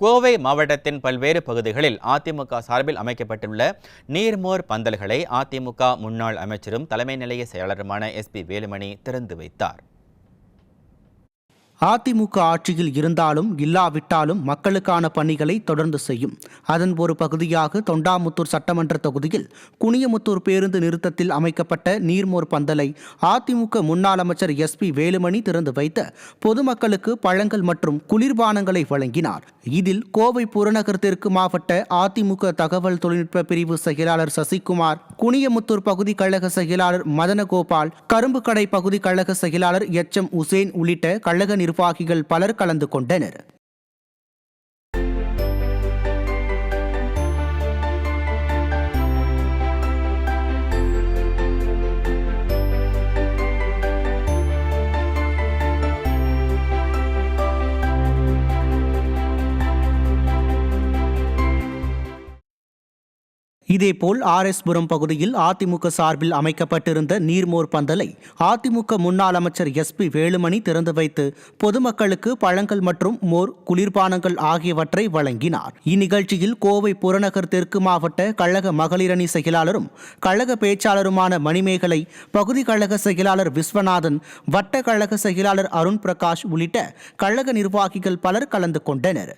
கோவை மாவட்டத்தின் பல்வேறு பகுதிகளில் அதிமுக சார்பில் அமைக்கப்பட்டுள்ள நீர்மோர் பந்தல்களை அதிமுக முன்னாள் அமைச்சரும் தலைமை நிலைய செயலாளருமான SP வேலுமணி திறந்து வைத்தார். அதிமுக ஆட்சியில் இருந்தாலும் இல்லாவிட்டாலும் மக்களுக்கான பணிகளை தொடர்ந்து செய்யும். அதன் ஒரு பகுதியாக தொண்டாமுத்தூர் சட்டமன்ற தொகுதியில் குனியமுத்தூர் பேருந்து நிறுத்தத்தில் அமைக்கப்பட்ட நீர்மோர் பந்தலை அதிமுக முன்னாள் அமைச்சர் SP வேலுமணி திறந்து வைத்து பொதுமக்களுக்கு பழங்கள் மற்றும் குளிர்பானங்களை வழங்கினார். இதில் கோவை புறநகர் தெற்கு மாவட்ட அதிமுக தகவல் தொழில்நுட்ப பிரிவு செயலாளர் சசிகுமார், குனியமுத்தூர் பகுதி கழக செயலாளர் மதனகோபால், கரும்புக்கடை பகுதி கழக செயலாளர் HM உசேன் உள்ளிட்ட கழக நிர்வாகிகள் பலர் கலந்து கொண்டனர். இதேபோல் RS புரம் பகுதியில் அதிமுக சார்பில் அமைக்கப்பட்டிருந்த நீர்மோர் பந்தலை அதிமுக முன்னாள் அமைச்சர் SP வேலுமணி திறந்து வைத்து பொதுமக்களுக்கு பழங்கள் மற்றும் மோர், குளிர்பானங்கள் ஆகியவற்றை வழங்கினார். இந்நிகழ்ச்சியில் கோவை புறநகர் தெற்கு மாவட்ட கழக மகளிரணி செயலாளரும் கழக பேச்சாளருமான மணிமேகலை, பகுதி கழக செயலாளர் விஸ்வநாதன், வட்ட கழக செயலாளர் அருண் பிரகாஷ் உள்ளிட்ட கழக நிர்வாகிகள் பலர் கலந்து கொண்டனர்.